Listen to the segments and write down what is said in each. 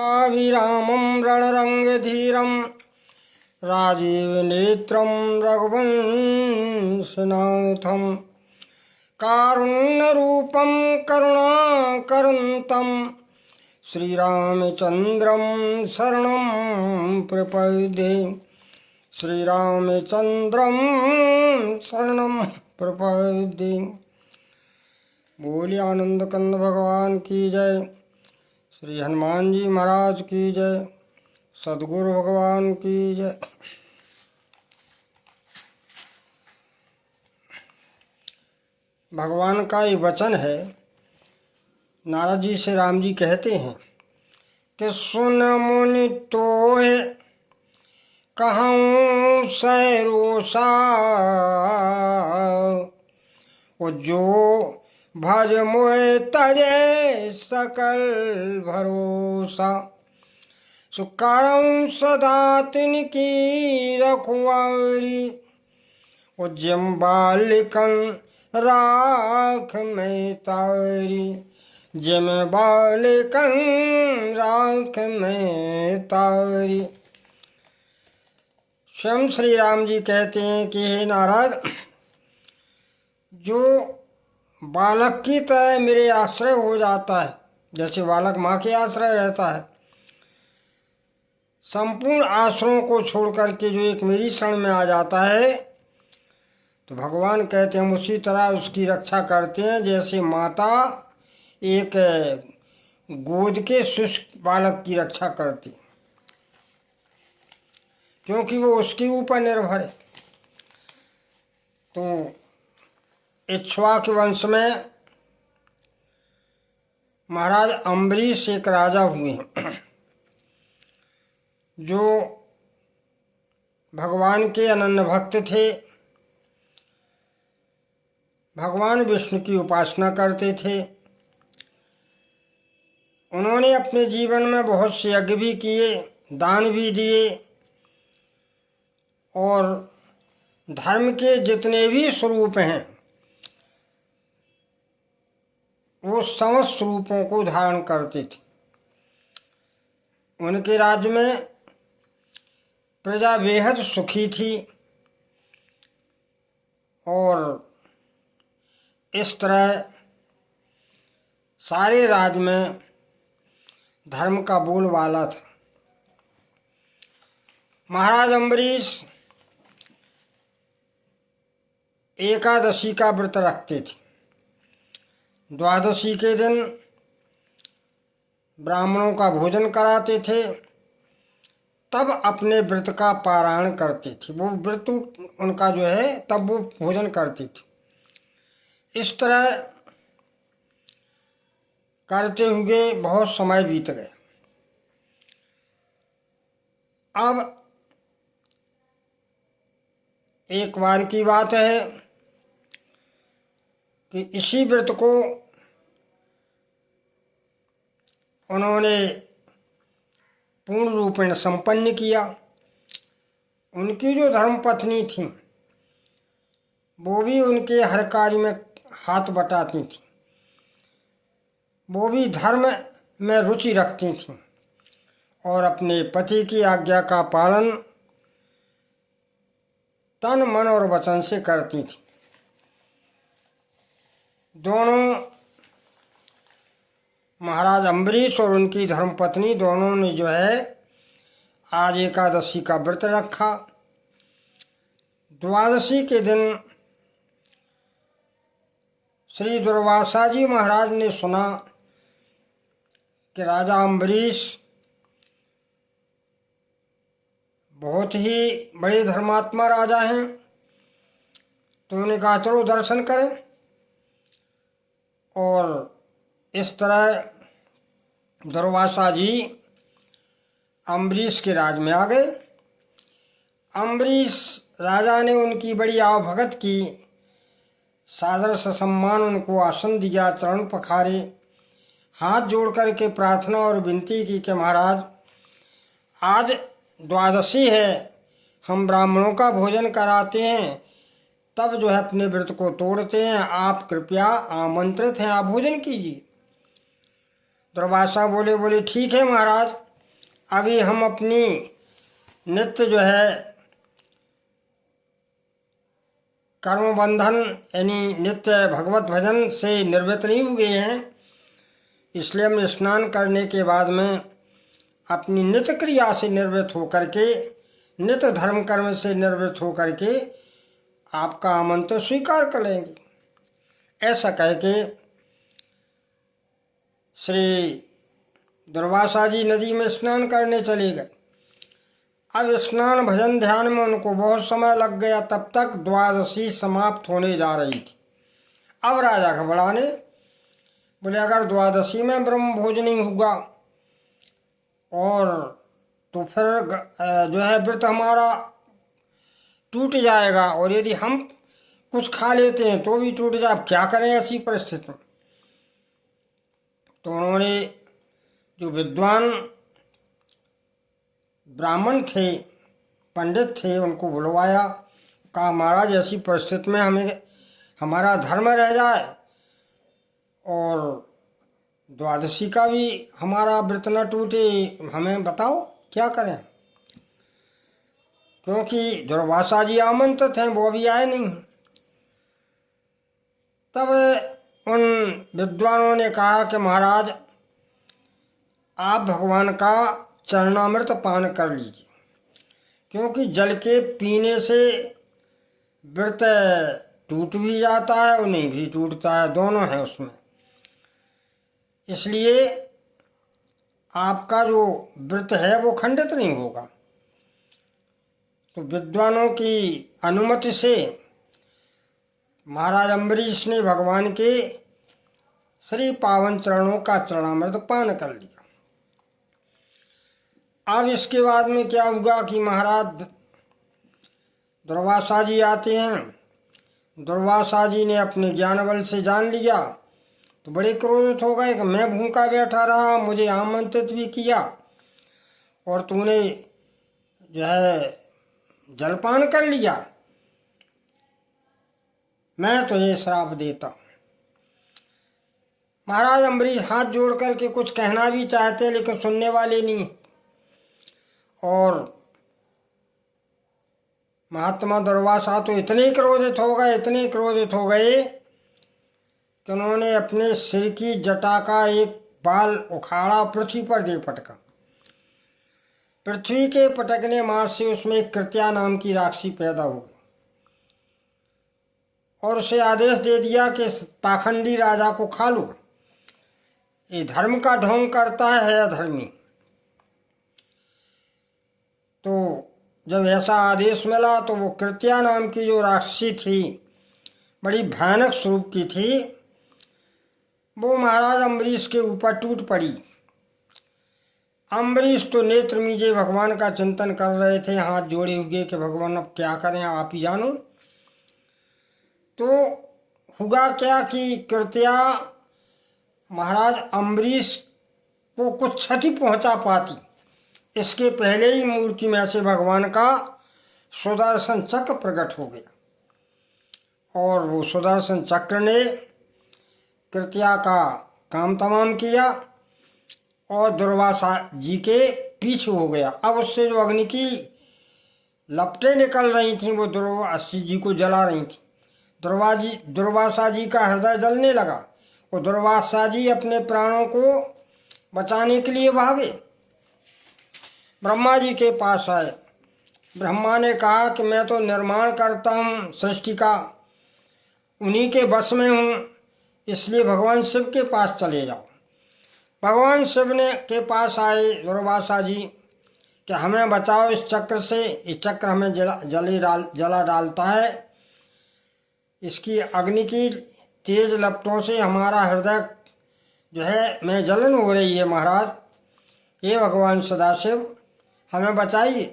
अभिरामं रणरङ्गधीरं राजीवनेत्रं रघुवंशनाथं कारुण्यरूपं करुणाकरन्तं श्रीरामचन्द्रं शरणं प्रपद्ये। श्रीरामचन्द्रं शरणं प्रपद्ये। बोलिए आनंद कंद भगवान की जय। श्री हनुमान जी महाराज की जय। सद्गुरु भगवान की जय। भगवान का ये वचन है। नारद जी से राम जी कहते हैं कि सुन मुनि तोय कहूँ सरोसा, वो जो भज मोय तजे सकल भरोसा। सुकारं सदा तिनकी रखवारी, उज्जम बालिकन राख में तारी। जिम बालिकन राख में तारी। स्वयं श्री राम जी कहते हैं कि हे नारद, जो बालक की तरह मेरे आश्रय हो जाता है, जैसे बालक माँ के आश्रय रहता है, संपूर्ण आश्रयों को छोड़ करके जो एक मेरी शरण में आ जाता है, तो भगवान कहते हैं उसी तरह उसकी रक्षा करते हैं जैसे माता एक गोद के शुष्क बालक की रक्षा करती, क्योंकि वो उसके ऊपर निर्भर है। तो इक्ष्वाकु वंश में महाराज अम्बरीश एक राजा हुए जो भगवान के अनन्य भक्त थे। भगवान विष्णु की उपासना करते थे। उन्होंने अपने जीवन में बहुत से यज्ञ भी किए, दान भी दिए, और धर्म के जितने भी स्वरूप हैं वो समस्त स्वरूपों को धारण करते थे। उनके राज्य में प्रजा बेहद सुखी थी, और इस तरह सारे राज्य में धर्म का बोलबाला था। महाराज अम्बरीश एकादशी का व्रत रखते थे। द्वादशी के दिन ब्राह्मणों का भोजन कराते थे, तब अपने व्रत का पारायण करते थे। वो व्रत उनका जो है तब वो भोजन करते थे। इस तरह करते हुए बहुत समय बीत गए। अब एक बार की बात है कि इसी व्रत को उन्होंने पूर्ण रूपेण संपन्न किया। उनकी जो धर्मपत्नी थी वो भी उनके हर कार्य में हाथ बटाती थी। वो भी धर्म में रुचि रखती थी और अपने पति की आज्ञा का पालन तन मन और वचन से करती थी। दोनों महाराज अम्बरीश और उनकी धर्मपत्नी दोनों ने जो है आज एकादशी का व्रत रखा। द्वादशी के दिन श्री दुर्वासा जी महाराज ने सुना कि राजा अम्बरीश बहुत ही बड़े धर्मात्मा राजा हैं, तो उन्होंने कहा चलो दर्शन करें। और इस तरह दुर्वासा जी अम्बरीश के राज में आ गए। अम्बरीश राजा ने उनकी बड़ी आवभगत की, सादर सम्मान उनको आसन दिया, चरण पखारे, हाथ जोड़ करके प्रार्थना और विनती की कि महाराज आज द्वादशी है, हम ब्राह्मणों का भोजन कराते हैं, तब जो है अपने व्रत को तोड़ते हैं, आप कृपया आमंत्रित हैं, आप भोजन कीजिए। दुर्वासा बोले ठीक है महाराज, अभी हम अपनी नित्य जो है कर्म बंधन यानी नित्य भगवत भजन से निर्वृत्त नहीं हुए हैं, इसलिए हम स्नान करने के बाद में अपनी नित्य क्रिया से निवृत्त होकर के, नित्य धर्म कर्म से निवृत्त होकर के आपका आमंत्रण स्वीकार कर लेंगे। ऐसा कह के श्री दुर्वासा जी नदी में स्नान करने चले गए। अब स्नान भजन ध्यान में उनको बहुत समय लग गया, तब तक द्वादशी समाप्त होने जा रही थी। अब राजा घबराने, बोले अगर द्वादशी में ब्रह्म भोज नहीं होगा और तो फिर जो है व्रत हमारा टूट जाएगा, और यदि हम कुछ खा लेते हैं तो भी टूट जाए, क्या करें ऐसी परिस्थिति में। तो उन्होंने जो विद्वान ब्राह्मण थे, पंडित थे, उनको बुलवाया, कहा महाराज ऐसी परिस्थिति में हमें हमारा धर्म रह जाए और द्वादशी का भी हमारा व्रत न टूटे, हमें बताओ क्या करें। क्योंकि दुर्वासा जी आमंत्रित हैं, वो भी आए नहीं। तब उन विद्वानों ने कहा कि महाराज आप भगवान का चरणामृत पान कर लीजिए, क्योंकि जल के पीने से व्रत टूट भी जाता है और नहीं भी टूटता है, दोनों है उसमें। इसलिए आपका जो व्रत है वो खंडित नहीं होगा। तो विद्वानों की अनुमति से महाराज अम्बरीश ने भगवान के श्री पावन चरणों का चरणामृत पान कर लिया। अब इसके बाद में क्या हुआ कि महाराज दुर्वासा जी आते हैं। दुर्वासा जी ने अपने ज्ञान बल से जान लिया तो बड़े क्रोधित हो गए कि मैं भूखा बैठा रहा, मुझे आमंत्रित भी किया और तूने जो है जलपान कर लिया, मैं तुझे श्राप देता। महाराज अम्बरीश हाथ जोड़ करके कुछ कहना भी चाहते लेकिन सुनने वाले नहीं। और महात्मा दुर्वासा तो इतने क्रोधित हो गए, इतने क्रोधित हो गए कि उन्होंने अपने सिर की जटा का एक बाल उखाड़ा, पृथ्वी पर दे पटका। पृथ्वी के पटकने मार से उसमें एक कृत्या नाम की राक्षसी पैदा हो गई और उसे आदेश दे दिया कि पाखंडी राजा को खा लो, ये धर्म का ढोंग करता है अधर्मी। तो जब ऐसा आदेश मिला तो वो कृत्या नाम की जो राक्षसी थी, बड़ी भयानक स्वरूप की थी, वो महाराज अम्बरीश के ऊपर टूट पड़ी। अम्बरीश तो नेत्र मीजे भगवान का चिंतन कर रहे थे, हाथ जोड़े हुए कि भगवान अब क्या करें, आप ही जानो। तो हुआ क्या कि कृत्या महाराज अम्बरीश को कुछ क्षति पहुंचा पाती, इसके पहले ही मूर्ति में से भगवान का सुदर्शन चक्र प्रकट हो गया और वो सुदर्शन चक्र ने कृत्या का काम तमाम किया और दुर्वासा जी के पीछे हो गया। अब उससे जो अग्नि की लपटें निकल रही थीं वो दुर्वासा जी को जला रही थी। दुर्वासा जी का हृदय जलने लगा और दुर्वासा जी अपने प्राणों को बचाने के लिए भागे, ब्रह्मा जी के पास आए। ब्रह्मा ने कहा कि मैं तो निर्माण करता हूँ सृष्टि का, उन्हीं के बस में हूँ, इसलिए भगवान शिव के पास चले जाओ। भगवान शिव ने के पास आए दुर्वासा जी कि हमें बचाओ इस चक्र से, ये चक्र हमें जला डालता है, इसकी अग्नि की तेज लपटों से हमारा हृदय जो है में जलन हो रही है महाराज, ये भगवान सदाशिव हमें बचाइए।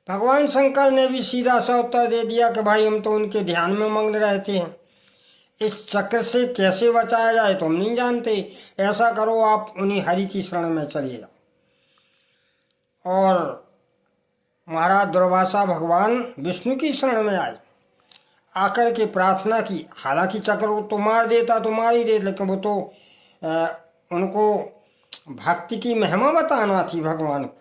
भगवान शंकर ने भी सीधा सा उत्तर दे दिया कि भाई हम तो उनके ध्यान में मग्न रहते हैं, इस चक्र से कैसे बचाया जाए तो हम नहीं जानते, ऐसा करो आप उन्हीं हरि की शरण में चले जाओ। और महाराज दुर्वासा भगवान विष्णु की शरण में आए, आकर के प्रार्थना की। हालांकि चक्र तो मार देता तो मार ही देता, लेकिन वो तो उनको भक्ति की महिमा बताना थी भगवान को,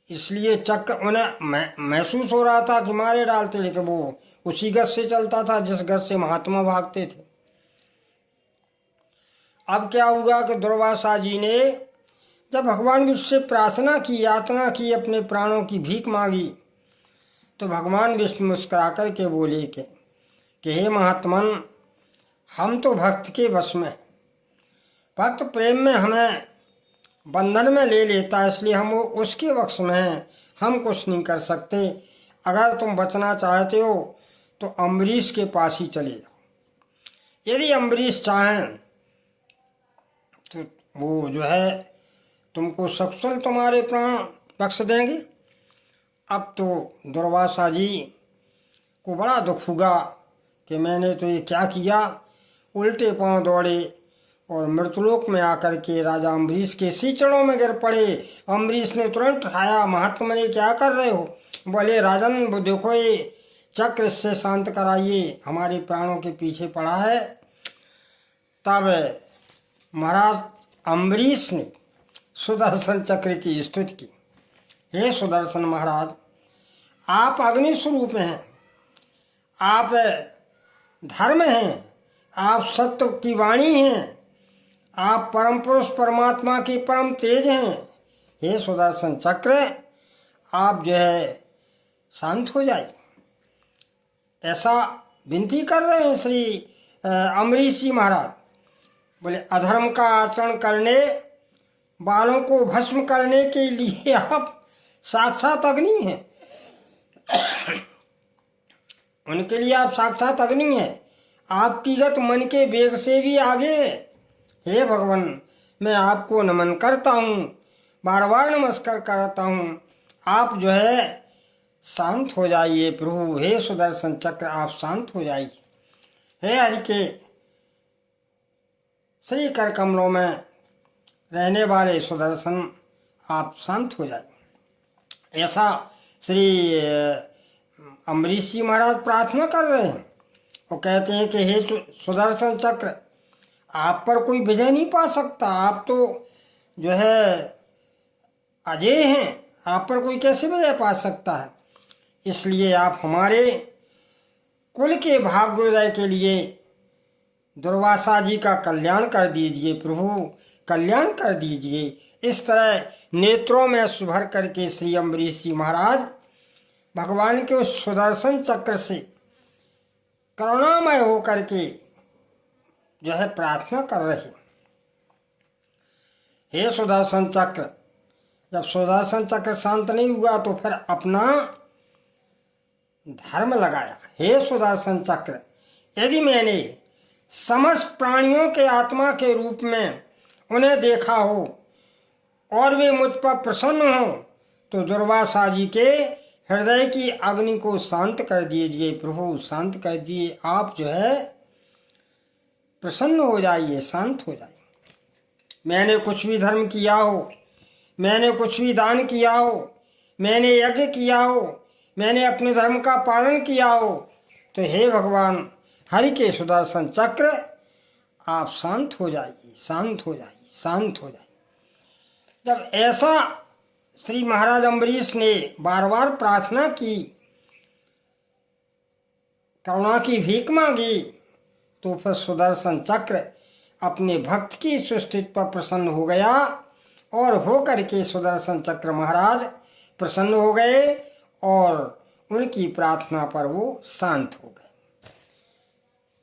इसलिए चक्र उन्हें महसूस हो रहा था कि मारे डालते, लेकिन वो उसी गत से चलता था जिस गत से महात्मा भागते थे। अब क्या हुआ कि दुर्वासा जी ने जब भगवान विष्णु से प्रार्थना की, यातना की, अपने प्राणों की भीख मांगी, तो भगवान विष्णु मुस्कुरा कर के बोले कि हे महात्मन, हम तो भक्त के वश में, भक्त प्रेम में हमें बंधन में ले लेता है, इसलिए हम वो उसके वश में हैं, हम कुछ नहीं कर सकते। अगर तुम बचना चाहते हो तो अम्बरीश के पास ही चले जाओ। यदि अम्बरीश चाहें तो वो जो है तुमको सकुशल तुम्हारे प्राण बख्श देंगे। अब तो दुर्वासा जी को बड़ा दुख हुआ कि मैंने तो ये क्या किया। उल्टे पांव दौड़े और मृतलोक में आकर के राजा अम्बरीश के सीचड़ों में गिर पड़े। अम्बरीश ने तुरंत उठाया, महात्मा ने क्या कर रहे हो? बोले राजन, वो देखो ये चक्र से शांत कराइए, हमारे प्राणों के पीछे पड़ा है। तब महाराज अम्बरीश ने सुदर्शन चक्र की स्तुति की। हे सुदर्शन महाराज, आप अग्नि स्वरूप हैं, आप धर्म हैं, आप सत्य की वाणी हैं, आप परम पुरुष परमात्मा की परम तेज हैं। हे सुदर्शन चक्र, आप जो है शांत हो जाए, ऐसा विनती कर रहे हैं श्री अम्बरीश जी महाराज। बोले अधर्म का आचरण करने वालों को भस्म करने के लिए आप साक्षात अग्नि हैं। उनके लिए आप साक्षात अग्नि हैं, आपकी गत मन के वेग से भी आगे। हे भगवान, मैं आपको नमन करता हूँ, बार बार नमस्कार करता हूँ। आप जो है शांत हो जाइए प्रभु। हे सुदर्शन चक्र, आप शांत हो जाइए। हे हरि के श्री कर कमलों में रहने वाले सुदर्शन, आप शांत हो जाइए। ऐसा श्री अम्बरीश जी महाराज प्रार्थना कर रहे हैं और कहते हैं कि हे सुदर्शन चक्र, आप पर कोई विजय नहीं पा सकता, आप तो जो है अजय हैं, आप पर कोई कैसे विजय पा सकता है। इसलिए आप हमारे कुल के भाग्योदय के लिए दुर्वासा जी का कल्याण कर दीजिए प्रभु, कल्याण कर दीजिए। इस तरह नेत्रों में सुभर करके श्री अम्बरीश जी महाराज भगवान के उस सुदर्शन चक्र से करुणामय होकर के जो है प्रार्थना कर रहे। हे सुदर्शन चक्र, जब सुदर्शन चक्र शांत नहीं हुआ तो फिर अपना धर्म लगाया। हे सुदर्शन चक्र, यदि मैंने समस्त प्राणियों के आत्मा के रूप में उन्हें देखा हो और वे मुझ पर प्रसन्न हो तो दुर्वासा जी के हृदय की अग्नि को शांत कर दीजिए प्रभु, शांत कर दिए। आप जो है प्रसन्न हो जाइए, शांत हो जाइए। मैंने कुछ भी धर्म किया हो, मैंने कुछ भी दान किया हो, मैंने यज्ञ किया हो, मैंने अपने धर्म का पालन किया हो, तो हे भगवान हरि के सुदर्शन चक्र, आप शांत हो जाइए, शांत हो जाइए, शांत हो जाइए। जब ऐसा श्री महाराज अम्बरीश ने बार बार प्रार्थना की, करुणा की भीख मांगी, तो फिर सुदर्शन चक्र अपने भक्त की सुस्थिति पर प्रसन्न हो गया और होकर के सुदर्शन चक्र महाराज प्रसन्न हो गए और उनकी प्रार्थना पर वो शांत हो गए,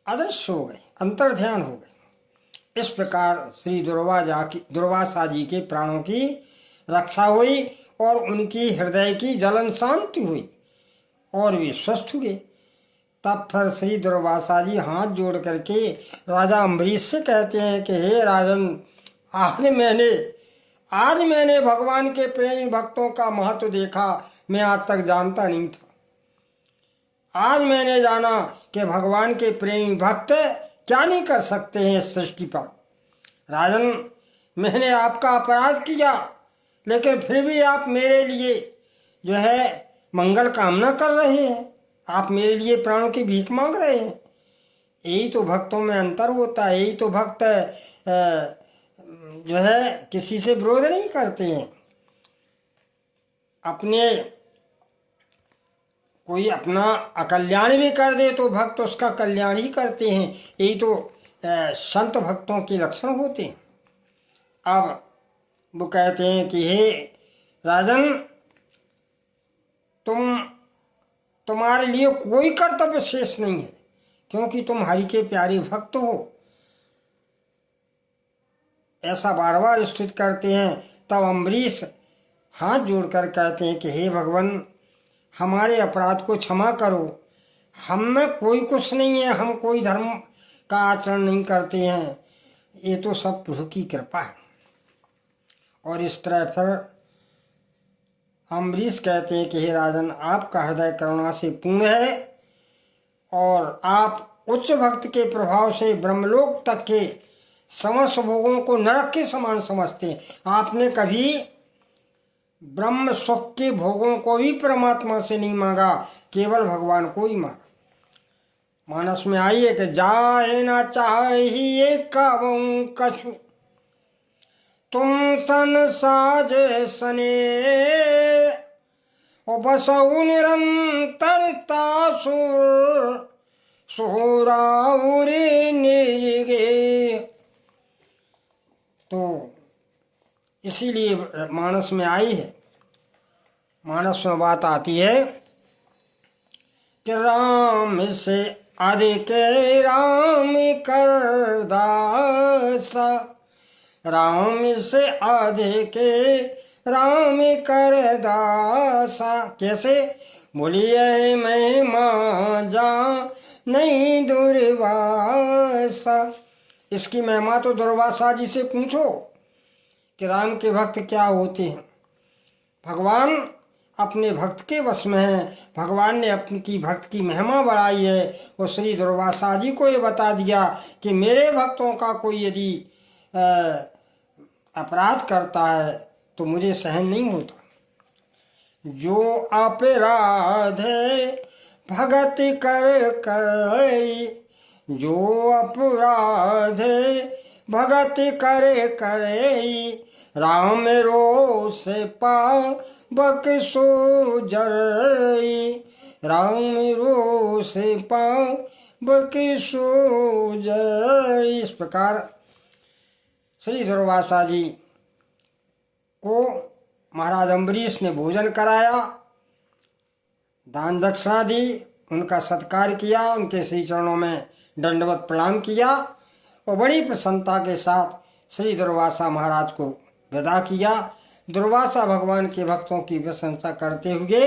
अदृश्य हो गए, अंतर्ध्यान हो गए। इस प्रकार श्री दुर्वासा जी के प्राणों की रक्षा हुई और उनकी हृदय की जलन शांति हुई और वे स्वस्थ हुए। तब फिर श्री दुर्वासा जी हाथ जोड़ करके राजा अम्बरीश से कहते हैं कि हे राजन, आज मैंने भगवान के प्रेमी भक्तों का महत्व देखा, मैं आज तक जानता नहीं था। आज मैंने जाना कि भगवान के प्रेमी भक्त क्या नहीं कर सकते हैं इस सृष्टि पर। राजन, मैंने आपका अपराध किया, लेकिन फिर भी आप मेरे लिए जो है मंगल कामना कर रहे हैं, आप मेरे लिए प्राणों की भीख मांग रहे हैं। यही तो भक्तों में अंतर होता है, यही तो भक्त जो है किसी से विरोध नहीं करते हैं। अपने कोई अपना अकल्याण भी कर दे तो भक्त उसका कल्याण ही करते हैं। यही तो संत भक्तों के लक्षण होते हैं। अब वो कहते हैं कि हे राजन, तुम्हारे लिए कोई कर्तव्य शेष नहीं है, क्योंकि तुम हरि के प्यारे भक्त हो। ऐसा बार बार स्तुति करते हैं। तब अम्बरीश हाथ जोड़कर कहते हैं कि हे भगवान, हमारे अपराध को क्षमा करो। हम में कोई कुछ नहीं है, हम कोई धर्म का आचरण नहीं करते हैं, ये तो सब प्रभु की कृपा है। और इस तरह फिर अम्बरीश कहते हैं कि हे राजन, आपका हृदय करुणा से पूर्ण है और आप उच्च भक्त के प्रभाव से ब्रह्मलोक तक के समस्त भोगों को नरक के समान समझते हैं। आपने कभी ब्रह्म सुख के भोगों को भी परमात्मा से नहीं मांगा, केवल भगवान को ही मांगा। मानस में आई है कि जाए ना चाहिए कबहू कछु, तुम सन साजे सने, और बसऊ निरंतरता सुर सोराउरे निगे। तो इसीलिए मानस में आई है। मानस में बात आती है कि राम से अधिक राम कर दासा, राम से अधिक राम कर दासा। कैसे? बोलिए मैं मांझा नहीं दुर्वासा। इसकी महिमा तो दुर्वासा जी से पूछो कि राम के भक्त क्या होते हैं। भगवान अपने भक्त के वश में है। भगवान ने अपनी भक्त की महिमा बढ़ाई है और श्री दुर्वासा जी को ये बता दिया कि मेरे भक्तों का कोई यदि अपराध करता है तो मुझे सहन नहीं होता। जो अपराध भगत कर करई, जो अपराध भगत करे करई, राम रोष पावक सो जरई, राम रोष पावक सो जरई। इस प्रकार श्री दुर्वासा जी को महाराज अम्बरीश ने भोजन कराया, दान दक्षिणा दी, उनका सत्कार किया, उनके श्री चरणों में दंडवत प्रणाम किया और बड़ी प्रसन्नता के साथ श्री दुर्वासा महाराज को विदा किया। दुर्वासा भगवान के भक्तों की प्रशंसा करते हुए,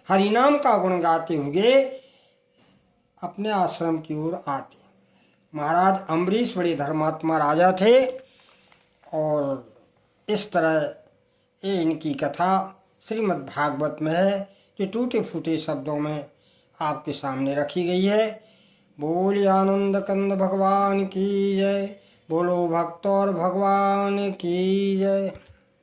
हरिनाम का गुण गाते हुए अपने आश्रम की ओर आते। महाराज अम्बरीश बड़े धर्मात्मा राजा थे और इस तरह ये इनकी कथा श्रीमद् भागवत में है, जो टूटे फूटे शब्दों में आपके सामने रखी गई है। बोलिए आनंद कंद भगवान की जय, बोलो भक्त और भगवान की जय।